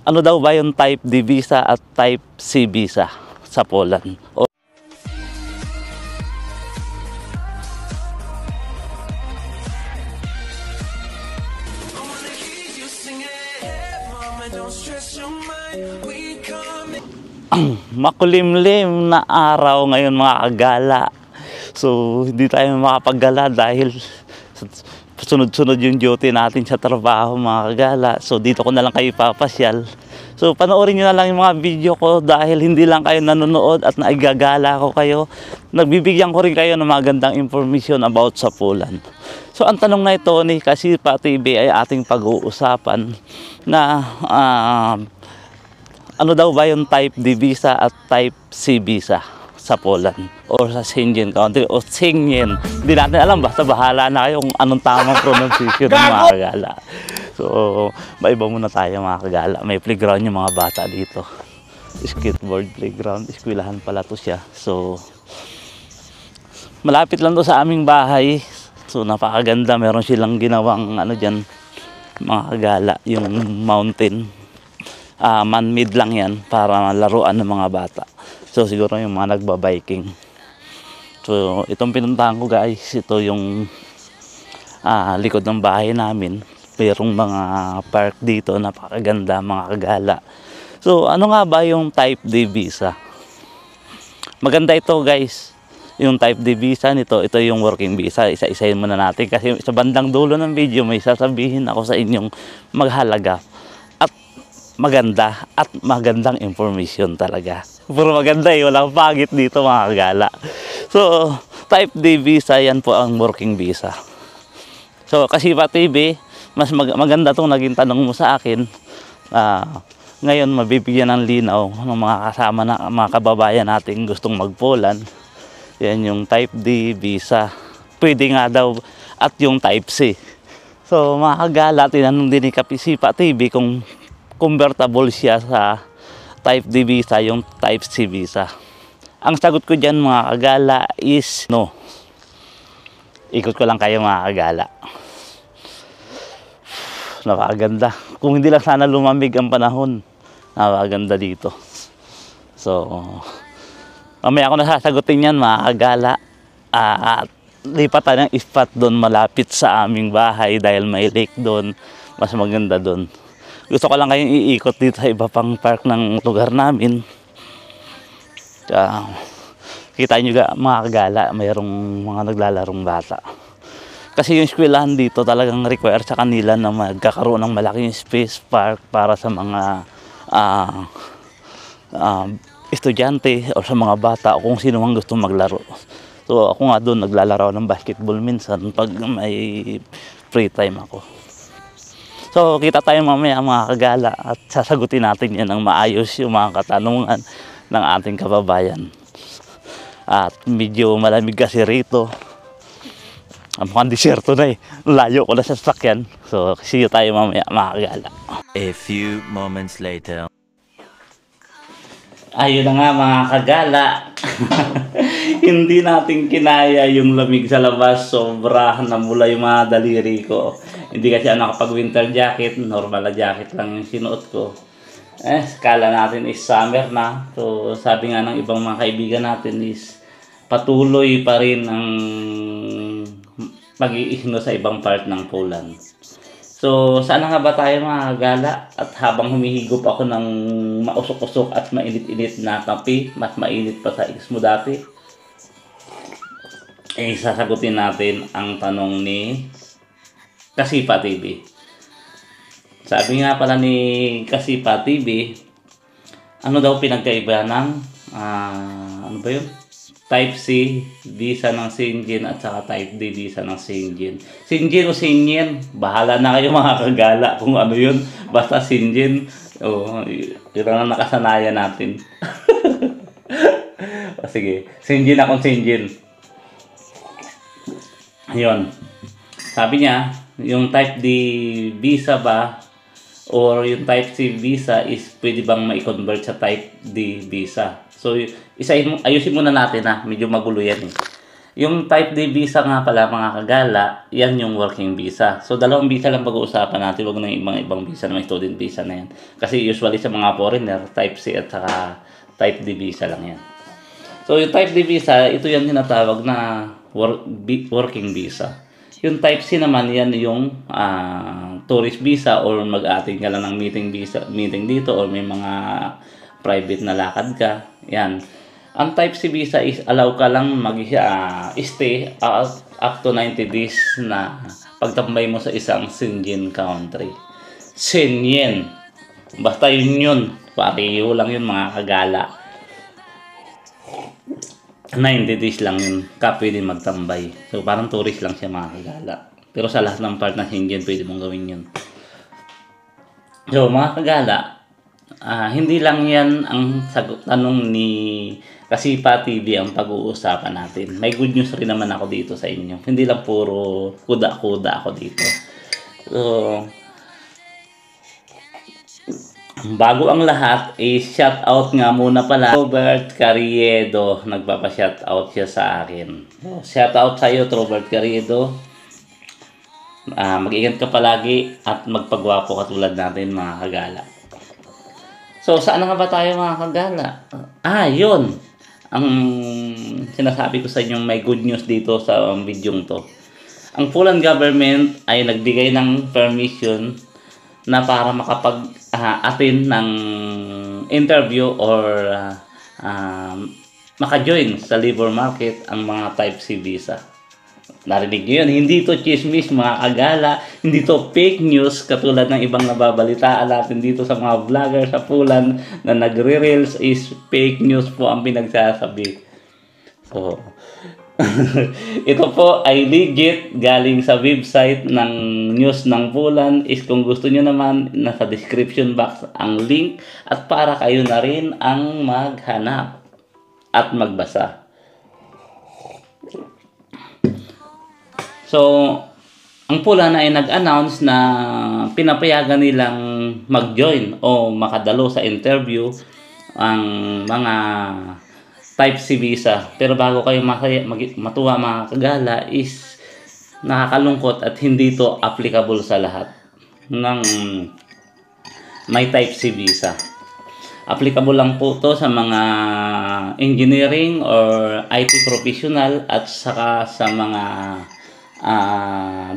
Ano daw ba yung Type D visa at Type C visa sa Poland? Makulimlim na araw ngayon mga kagala. So hindi tayo makapaggala dahil sunod-sunod yung duty natin sa trabaho mga kagala. So dito ko na lang kayo papasyal. So panoorin nyo na lang yung mga video ko dahil hindi lang kayo nanonood at naigagala ko kayo. Nagbibigyan ko rin kayo ng magandang information about sa Poland. So ang tanong na ito ni Kasipa TV ay ating pag-uusapan na ano daw ba yung Type D visa at Type C visa sa Poland or sa Schengen country o Schengen. Hindi natin alam, basta bahala na kayo kung anong tamang pronunciation ng mga kagala. So, maiba muna tayo mga kagala. May playground yung mga bata dito. Skateboard playground. Eskwelahan pala to siya. So, malapit lang to sa aming bahay. So, napakaganda. Meron silang ginawang ano dyan, mga kagala, yung mountain. Man-made lang yan para laruan ng mga bata. So siguro yung mga nagbabiking. So itong pinuntahan ko guys, ito yung likod ng bahay namin. Mayroong mga park dito, napakaganda mga kagala. So ano nga ba yung Type D visa? Maganda ito guys. Yung Type D visa nito, ito yung working visa. Isa-isahin muna natin kasi sa bandang dulo ng video may sasabihin ako sa inyong maghalaga. Maganda at magandang information talaga. Puro maganda walang pangit dito mga kagala. So, Type D visa, yan po ang working visa. So, Kasipa TV, mas maganda itong naging tanong mo sa akin. Ngayon, mabibigyan ng linaw ng mga kasama na mga kababayan natin gustong mag-Poland. Yan yung Type D visa. Pwede nga daw at yung Type C. So, mga kagala, tinanong din ni Kasipa TV kung convertible siya sa Type D visa, yung Type C visa. Ang sagot ko dyan mga kagala is no. Ikot ko lang kayo mga kagala. Napakaganda. Kung hindi lang sana lumamig ang panahon, napakaganda dito. So, mamaya ako nasasagutin yan mga kagala. Lipatan ng spot doon malapit sa aming bahay dahil may lake doon. Mas maganda doon. Gusto ko lang kayong iikot dito sa iba pang park ng lugar namin. Kita nyo mga kagala, mayroong mga naglalarong bata. Kasi yung eskwelahan dito talagang require sa kanila na magkakaroon ng malaking space park para sa mga estudyante o sa mga bata o kung sino mang gusto maglaro. So ako nga doon naglalaro ng basketball minsan pag may free time ako. So, kita tayo mamaya mga kagala at sasagutin natin yan ng maayos yung mga katanungan ng ating kababayan. At medyo malamig kasi rito. Ang mukhang disyerto na layo ko na sa sasakyan. So, see you tayo mamaya mga kagala. A few moments later. Ayun na nga mga kagala. Hindi natin kinaya yung lamig sa labas. Sobra namula yung mga daliri ko. Hindi kasi ako nakapag winter jacket. Normal na jacket lang yung sinuot ko. Skala natin is summer na. So sabi nga ng ibang mga kaibigan natin is patuloy pa rin ang pag-iisno sa ibang part ng Poland. So, saan nga ba tayo mga kagala? At habang humihigop ako ng mausok-usok at mainit-init na kape, mas mainit pa sa mo dati, sasagutin natin ang tanong ni Kasipa TV. Sabi nga pala ni Kasipa TV, ano daw pinagkaiba ng, ano ba yun? Type C visa ng Schengen at saka Type D visa ng Schengen. Schengen o Schengen, bahala na kayo mga kagala kung ano yun. Basta Schengen, yun ang nakasanayan natin. Sige, Schengen akong Schengen. Yun. Sabi niya, yung Type D visa ba or yung Type C visa is pwede bang ma-convert sa Type D visa? So, ayusin muna natin medyo magulo yan Yung type D visa nga pala mga kagala, yan yung working visa. So dalawang visa lang pag-uusapan natin, wag na yung ibang visa na may student visa na yan. Kasi usually sa mga foreigner, type C at saka type D visa lang yan. So yung type D visa, ito yan tinatawag na working visa. Yung type C naman yan yung tourist visa or mag-attend ka lang ng meeting dito or may mga private na lakad ka. Yan. Ang type C visa is allow ka lang mag-stay up to 90 days na pagtambay mo sa isang Schengen country. Schengen. Basta yun. Pariyo lang yun mga kagala. 90 days lang yun. Ka pwede magtambay. So parang tourist lang siya mga kagala. Pero sa lahat ng part ng Schengen pwede mong gawin yun. So mga kagala, hindi lang yan ang tanong ni Kasipa TV ang pag-uusapan natin. May good news rin naman ako dito sa inyo. Hindi lang puro kuda-kuda ako dito. So, bago ang lahat, shout out nga muna pala Robert Carriedo. Nagpapa-shout out siya sa akin. So, shout out sa iyo, Robert Carriedo. Mag-ingat ka palagi at magpagwapo katulad natin mga kagala. So, saan nga ba tayo mga kagala? Yun. Ang sinasabi ko sa inyo may good news dito sa video to. Ang Poland government ay nagbigay ng permission na para makapag-attend ng interview or maka-join sa labor market ang mga type C visa. Narinig nyo yun, hindi to chismis mga kagala, hindi to fake news katulad ng ibang nababalitaan natin dito sa mga vlogger sa Poland na nagre-reels is fake news po ang pinagsasabi. So, ito po ay legit galing sa website ng news ng Poland. Is kung gusto nyo naman, nasa description box ang link at para kayo na rin ang maghanap at magbasa. So, ang Poland ay nag-announce na pinapayagan nilang mag-join o makadalo sa interview ang mga type C visa. Pero bago kayo matuwa mga kagala is nakakalungkot at hindi to applicable sa lahat ng may type C visa. Applicable lang po to sa mga engineering or IT professional at saka sa mga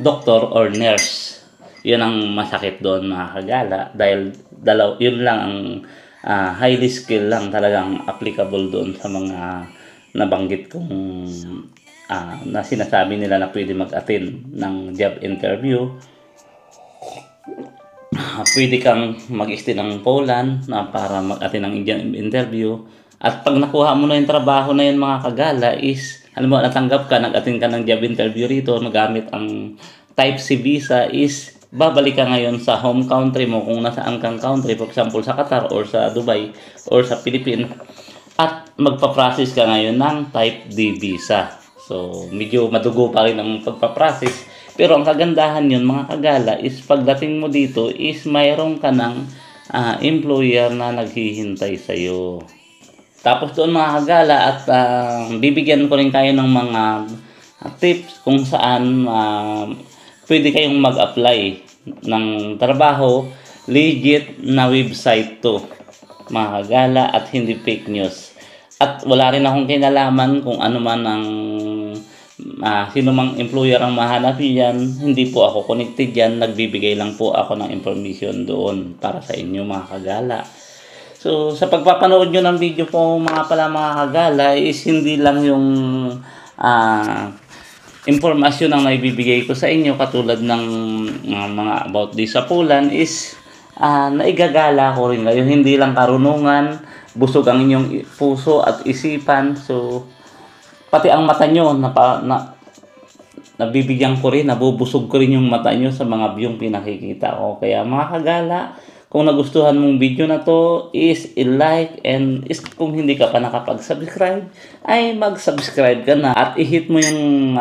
doctor or nurse. Yun ang masakit doon mga kagala dahil yun lang ang highly skill lang talagang applicable doon sa mga nabanggit kong na sinasabi nila na pwede mag-attend ng job interview. Pwede kang mag-stay ng Poland na para mag-attend ng interview. At pag nakuha mo na yung trabaho na yun mga kagala is alam mo, natanggap ka, nag-attend ka ng job interview rito, magamit ang type C visa is babalik ka ngayon sa home country mo kung nasaan kang country, for example sa Qatar or sa Dubai or sa Philippines at magpa-process ka ngayon ng type D visa. So, medyo madugo pa rin ang pagpa-process pero ang kagandahan yun mga kagala is pagdating mo dito is mayroon ka ng employer na naghihintay sa'yo. Tapos doon mga kagala at bibigyan ko rin kayo ng mga tips kung saan pwede kayong mag-apply ng trabaho. Legit na website to mga kagala at hindi fake news. At wala rin akong kinalaman kung ano man ang sino mang employer ang mahanap yan. Hindi po ako connected yan. Nagbibigay lang po ako ng information doon para sa inyo mga kagala. So, sa pagpapanood nyo ng video po mga kagala is hindi lang yung informasyon ang naibibigay ko sa inyo katulad ng mga about this sa Poland is naigagala ko rin kayo. Hindi lang karunungan, busog ang inyong puso at isipan. So, pati ang mata nyo, nabibigyan ko rin, nabubusog ko rin yung mata nyo sa mga viewing pinakikita ko. Kaya mga kagala, kung nagustuhan mong video na to is i-like and kung hindi ka pa nakapag-subscribe ay mag-subscribe ka na at i-hit mo yung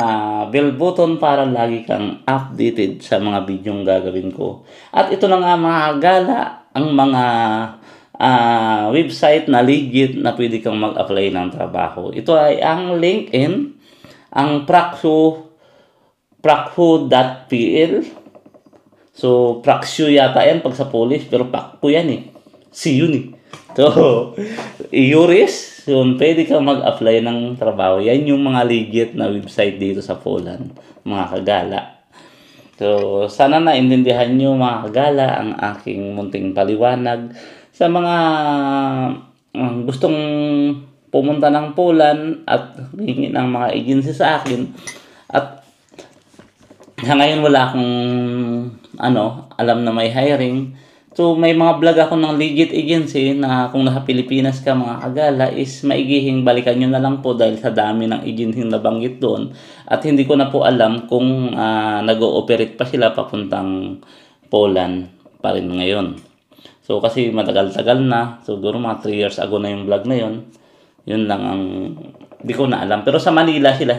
bell button para lagi kang updated sa mga videong gagawin ko. At ito na nga mga kagala ang mga website na legit na pwede kang mag-apply ng trabaho. Ito ay ang LinkedIn, ang Praxo.pl. So, Praxo yata yan pag sa Polish, pero Praxo yan eh. Si yun eh. So, Iuris, yun, pwede kang mag-apply ng trabaho. Yan yung mga legit na website dito sa Poland, mga kagala. So, sana naintindihan nyo mga kagala ang aking munting paliwanag sa mga gustong pumunta ng Poland at hingi ng mga agency sa akin. At sa ngayon wala akong alam na may hiring. So may mga vlog ako ng legit agency na kung nasa Pilipinas ka mga kagala is maigihing balikan nyo na lang po dahil sa dami ng agency na nabanggit doon. At hindi ko na po alam kung nag-ooperate pa sila papuntang Poland pa rin ngayon. So kasi matagal-tagal na, siguro mga 3 years ago na yung vlog na yun. Yun lang ang di ko na alam. Pero sa Manila sila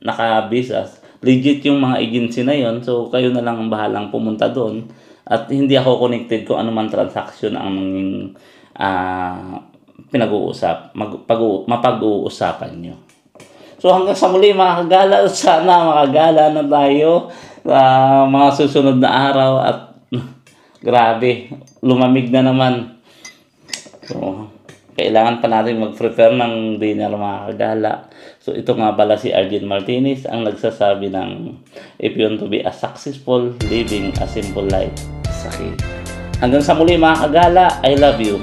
naka-visa. Legit yung mga agency na yon. So kayo na lang ang bahalang pumunta doon. At hindi ako connected kung ano man transaction ang mapag-uusapan nyo. So hanggang sa muli mga kagala, sana makagala na tayo sa mga susunod na araw at grabe, lumamig na naman. So, kailangan pa natin mag-prepare ng dinner mga kagala. So ito nga pala si Arjen Martinez ang nagsasabi ng if you want to be a successful living a simple life. Hanggang sa muli mga kagala, I love you.